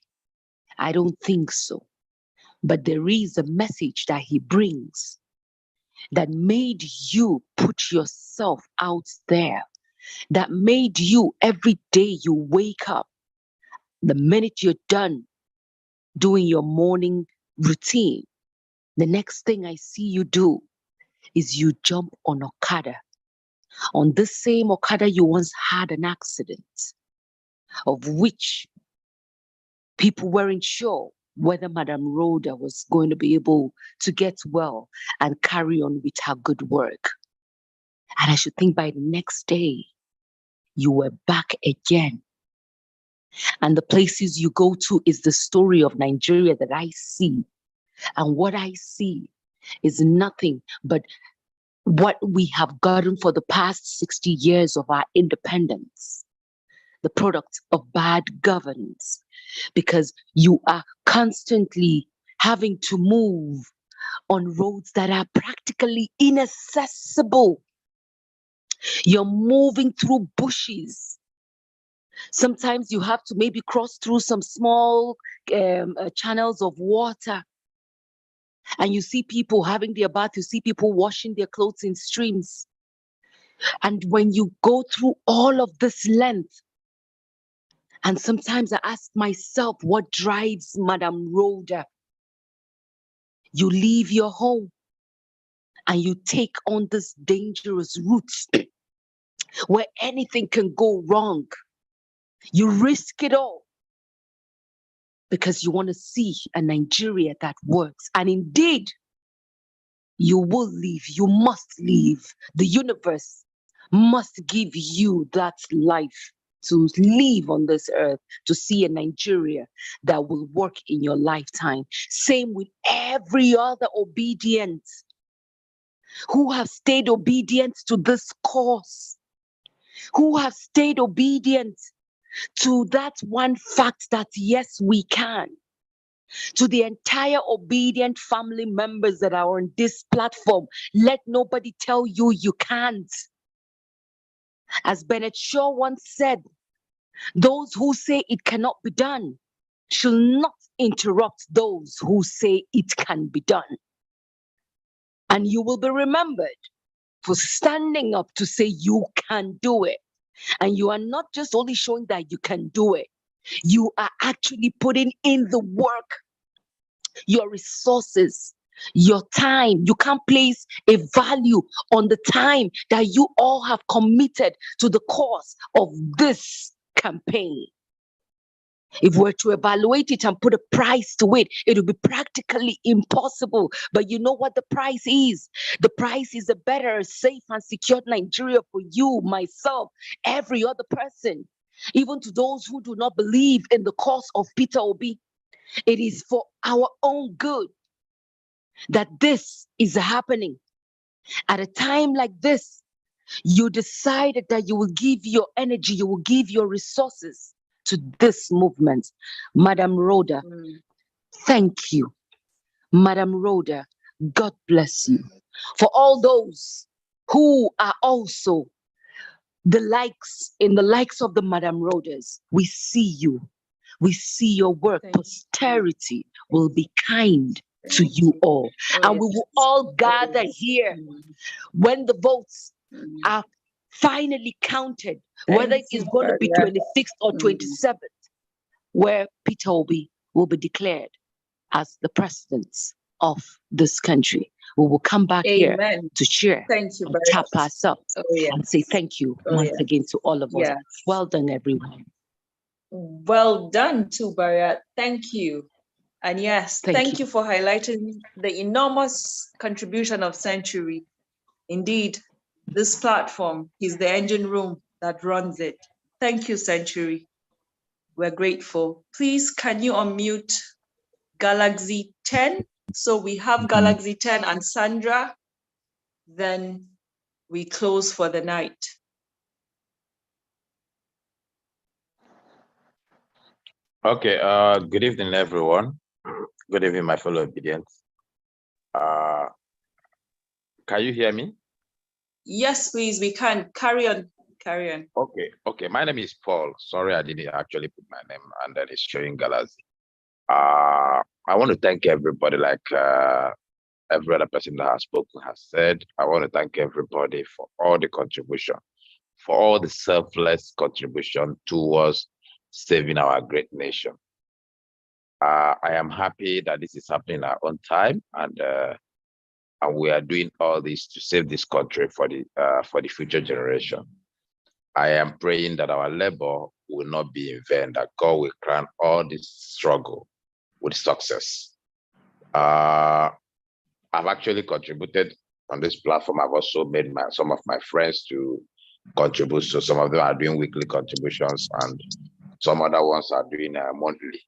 I don't think so. But there is a message that he brings that made you put yourself out there, that made you every day you wake up, the minute you're done doing your morning routine, the next thing I see you do is you jump on Okada. On this same Okada you once had an accident, of which people weren't sure whether Madam Rhoda was going to be able to get well and carry on with her good work. And I should think by the next day, you were back again. And the places you go to is the story of Nigeria that I see. And what I see is nothing but what we have gotten for the past 60 years of our independence, the product of bad governance, because you are constantly having to move on roads that are practically inaccessible. You're moving through bushes. Sometimes you have to maybe cross through some small channels of water. And you see people having their bath, you see people washing their clothes in streams. And when you go through all of this length, and sometimes I ask myself, what drives Madam Rhoda? You leave your home and you take on this dangerous route where anything can go wrong. You risk it all because you want to see a Nigeria that works. And indeed, you will leave. You must leave. The universe must give you that life to live on this earth, to see a Nigeria that will work in your lifetime. Same with every other obedient who have stayed obedient to this cause, who have stayed obedient to that one fact that yes, we can. To the entire obedient family members that are on this platform, let nobody tell you you can't. As Bennett Shaw once said, those who say it cannot be done shall not interrupt those who say it can be done. And you will be remembered for standing up to say you can do it. And you are not just only showing that you can do it, you are actually putting in the work, your resources, your time. You can't place a value on the time that you all have committed to the cause of this campaign. If we're to evaluate it and put a price to it, it would be practically impossible. But you know what the price is? The price is a better, safe, and secure Nigeria for you, myself, every other person, even to those who do not believe in the cause of Peter Obi. It is for our own good that this is happening. At a time like this, you decided that you will give your energy, you will give your resources to this movement. Madam Rhoda, thank you. Madam Rhoda, God bless you. For all those who are also the likes of the Madam Rhodas, we see you. We see your work. Posterity will be kind to you all. And we will all gather here when the votes are finally counted, whether it is going to be 26th or 27th, where Peter Obi will be declared as the president of this country. We will come back here Amen. to cheer Thank you and very tap much. ourselves Oh, yeah. and say thank you Oh, once yeah. again to all of us. Yeah. Well done, everyone. Well done, too, Bariat. Thank you. And yes, thank you for highlighting the enormous contribution of Century. Indeed, this platform is the engine room that runs it. Thank you, Century. We're grateful. Please, can you unmute Galaxy 10? So we have Galaxy 10 and Sandra. Then we close for the night. Okay, good evening, everyone. Good evening, my fellow obedience. Can you hear me? Yes, please, we can. Carry on, carry on. Okay, my name is Paul. Sorry, I didn't actually put my name, and then it's showing Galaxy. I want to thank everybody, like every other person that has spoken has said. I want to thank everybody for all the contribution, for all the selfless contribution towards saving our great nation. I am happy that this is happening on time, and we are doing all this to save this country for the future generation. I am praying that our labor will not be in vain, that God will crown all this struggle with success. I've actually contributed on this platform. I've also made some of my friends to contribute. So some of them are doing weekly contributions, and some other ones are doing monthly.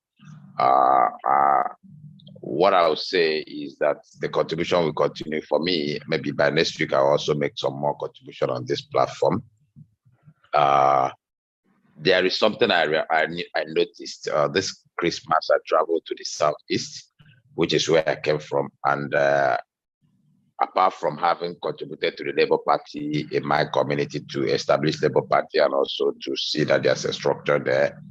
What I would say is that the contribution will continue. For me, maybe by next week, I'll also make some more contribution on this platform. There is something I noticed. This Christmas, I traveled to the Southeast, which is where I came from. And apart from having contributed to the Labour Party in my community to establish Labour Party and also to see that there's a structure there,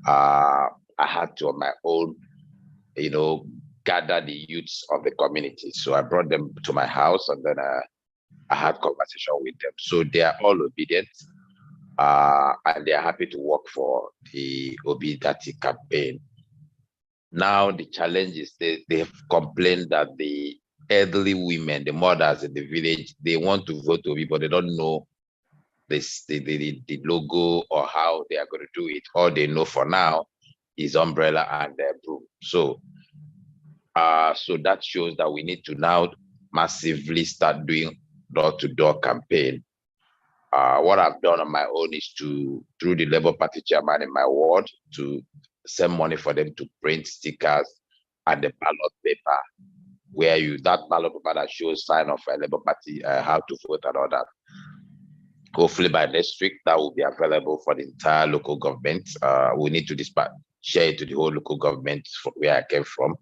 I had to, on my own, gather the youths of the community. So I brought them to my house, and then I had conversation with them. So they are all obedient, and they are happy to work for the OB30 campaign. Now the challenge is they've complained that the elderly women, the mothers in the village, they want to vote OB, but they don't know the logo or how they are going to do it. All they know for now is umbrella and broom. So that shows that we need to now massively start doing door-to-door campaign. What I've done on my own is through the Labour Party chairman in my ward, to send money for them to print stickers and the ballot paper, where that ballot paper that shows sign of a Labour Party, how to vote and all that. Hopefully by next week, that will be available for the entire local government. We need to share it to the whole local government from where I came from.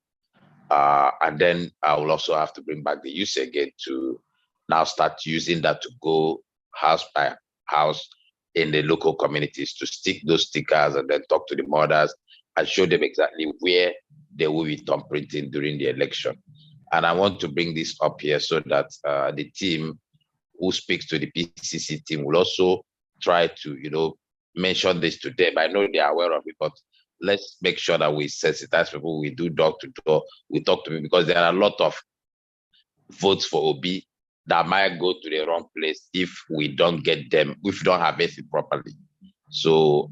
And then I will also have to bring back the use again to now start using that to go house by house in the local communities to stick those stickers and then talk to the mothers and show them exactly where they will be thumb printing during the election. And I want to bring this up here so that the team who speaks to the PCC team will also try to, mention this to them. I know they are aware of it, but let's make sure that we sensitize people. We do door to door. We talk to people, because there are a lot of votes for OB that might go to the wrong place if we don't get them, if we don't have it properly. So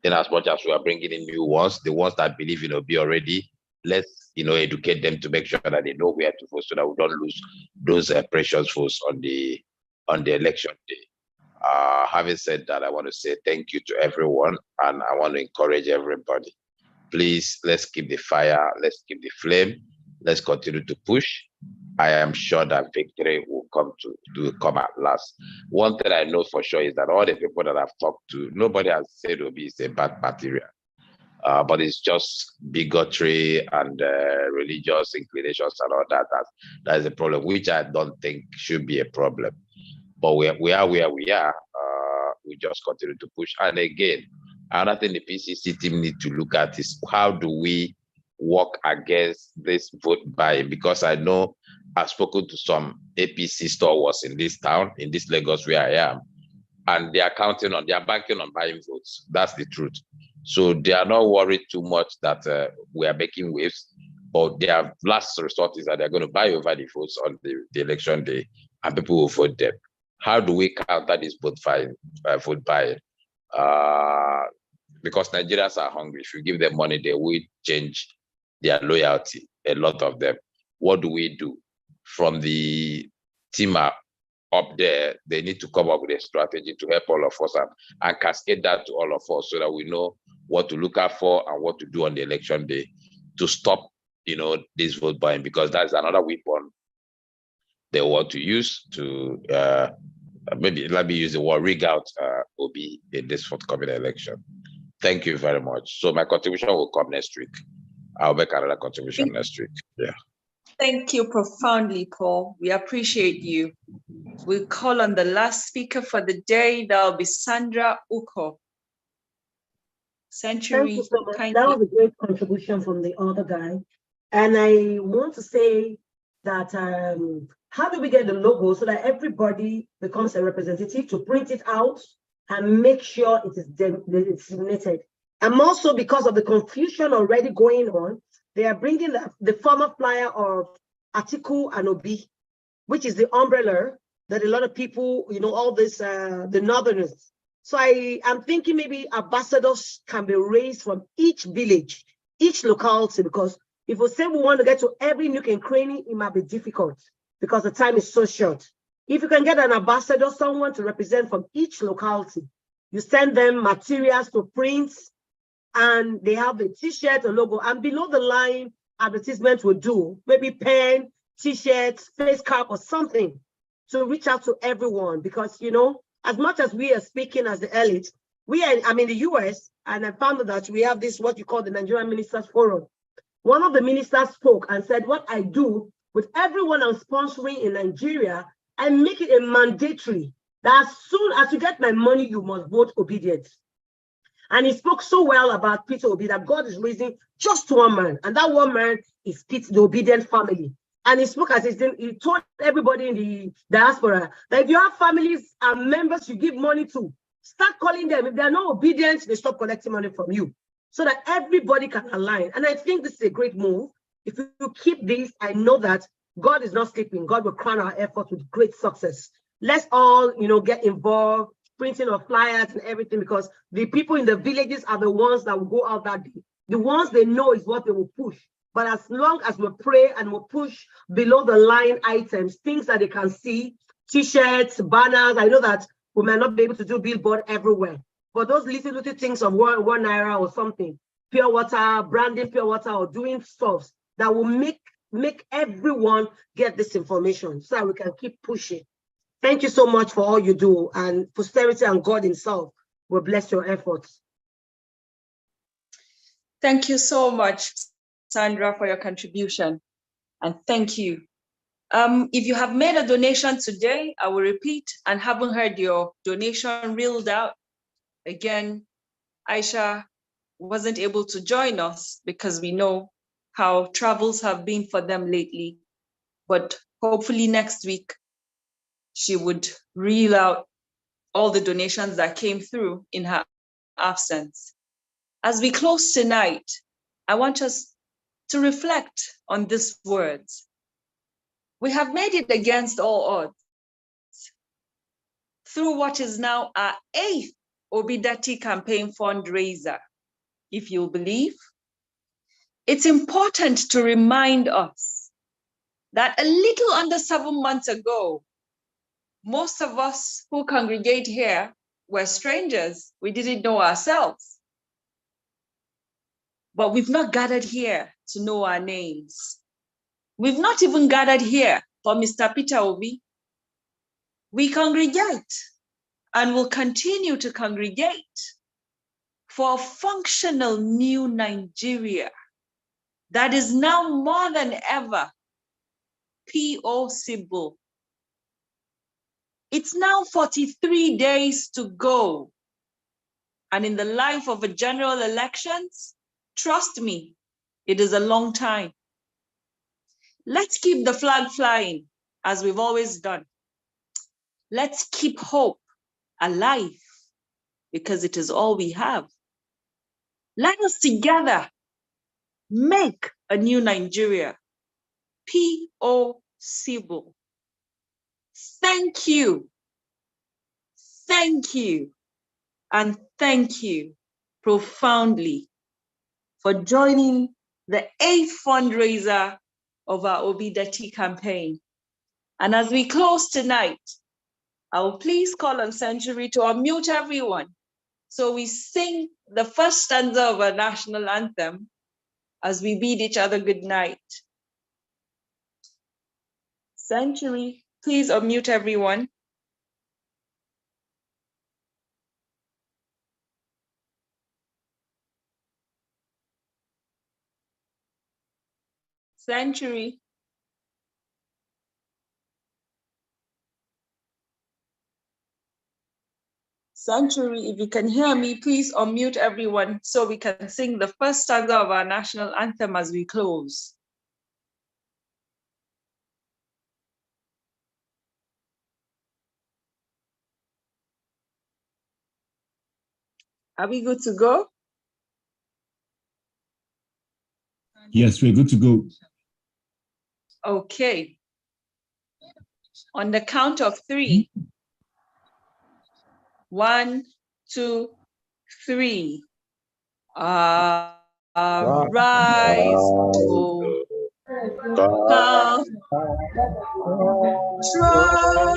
in as much as we are bringing in new ones, the ones that believe in OB already, let's educate them to make sure that they know where to vote, so that we don't lose those precious votes on the election day. Having said that, I want to say thank you to everyone, and I want to encourage everybody. Please, let's keep the fire, let's keep the flame, let's continue to push. I am sure that victory will come at last. One thing I know for sure is that all the people that I've talked to, nobody has said OB is a bad party, but it's just bigotry and religious inclinations and all that. That is a problem, which I don't think should be a problem. But we are where we are. We just continue to push. And again, another thing the PCC team need to look at is how do we work against this vote buying? Because I know I've spoken to some APC stalwarts in this town, in this Lagos where I am, and they are banking on buying votes. That's the truth. So they are not worried too much that we are making waves. But their last resort is that they're going to buy over the votes on the election day, and people will vote them. How do we counter this vote buying? Because Nigerians are hungry. If you give them money, they will change their loyalty, a lot of them. What do we do? From the team up there, they need to come up with a strategy to help all of us and cascade that to all of us so that we know what to look out for and what to do on the election day to stop, this vote buying, because that's another weapon they want to use to maybe, let me use the word, rig out Obi in this forthcoming election. Thank you very much. So my contribution will come next week. I'll make another contribution next week. Yeah. Thank you profoundly, Paul. We appreciate you. We'll call on the last speaker for the day. That'll be Sandra Uko. Century. Thank you so much. That was a great contribution from the other guy. And I want to say that how do we get the logo so that everybody becomes a representative to print it out and make sure it is disseminated? And also because of the confusion already going on, they are bringing the former flyer of Atiku and Obi, which is the umbrella that a lot of people, all this, the Northerners. So I'm thinking maybe ambassadors can be raised from each village, each locality, because if we say we want to get to every nook and cranny, it might be difficult because the time is so short. If you can get an ambassador, someone to represent from each locality, you send them materials to print, and they have a t-shirt, a logo, and below the line advertisement will do, maybe pen, t-shirts, face cap or something to reach out to everyone. Because, as much as we are speaking as the elite, I'm in the US, and I found that we have this, what you call the Nigerian Ministers Forum. One of the ministers spoke and said, what I do with everyone I'm sponsoring in Nigeria, I make it a mandatory that as soon as you get my money, you must vote obedient. And he spoke so well about Peter Obi that God is raising just one man, and that one man is Peter, the obedient family. And he spoke as he told everybody in the diaspora that if you have families and members you give money to, start calling them. If they are not obedient, they stop collecting money from you, so that everybody can align. And I think this is a great move. If you keep this, I know that God is not sleeping. God will crown our efforts with great success. Let's all, get involved, printing of flyers and everything, because the people in the villages are the ones that will go out that day. The ones they know is what they will push. But as long as we pray and we push below the line items, things that they can see, t-shirts, banners, I know that we might not be able to do billboard everywhere, but those little things of one naira or something, pure water, branding pure water, or doing stuff that will make everyone get this information so that we can keep pushing. Thank you so much for all you do, and posterity and God himself will bless your efforts. Thank you so much, Sandra, for your contribution, and thank you. If you have made a donation today, I will repeat, and haven't heard your donation reeled out, again, Aisha wasn't able to join us because we know how travels have been for them lately, but hopefully next week she would reel out all the donations that came through in her absence. As we close tonight, I want us to reflect on these words. We have made it against all odds through what is now our 8th Obidati campaign fundraiser. If you believe, it's important to remind us that a little under 7 months ago, most of us who congregate here were strangers. We didn't know ourselves. But we've not gathered here to know our names. We've not even gathered here for Mr. Peter Obi. We congregate and will continue to congregate for a functional new Nigeria that is now more than ever possible. It's now 43 days to go. And in the life of a general elections, trust me, it is a long time. Let's keep the flag flying as we've always done. Let's keep hope alive because it is all we have. Let us together make a new Nigeria. P.O. Sibyl. Thank you. Thank you. And thank you profoundly for joining the 8th fundraiser of our Obidati campaign. And as we close tonight, I will please call on Century to unmute everyone. So we sing the first stanza of our national anthem as we bid each other good night. Century, please unmute everyone. Century. Century, if you can hear me, please unmute everyone so we can sing the first stanza of our national anthem as we close. Are we good to go? Yes, we're good to go. Okay. On the count of 3. 1, 2, 3. Arise, O God, rise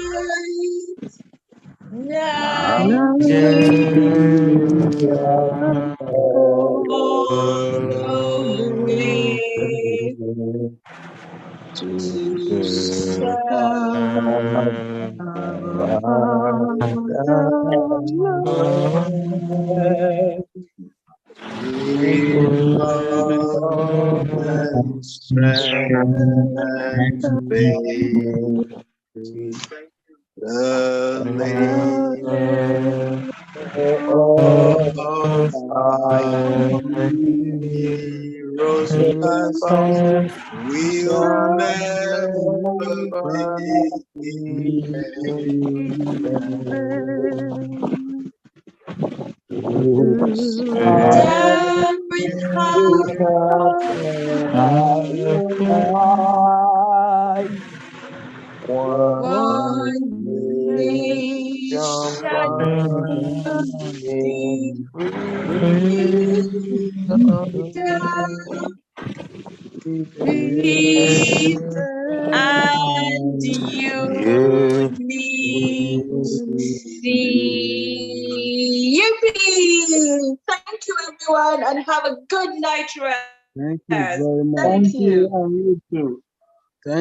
now, to the name of our heroes past will never be death one nation peace and unity. Yippee! Thank you, everyone, and have a good night rest. Thank you very much. Thank you. And you too.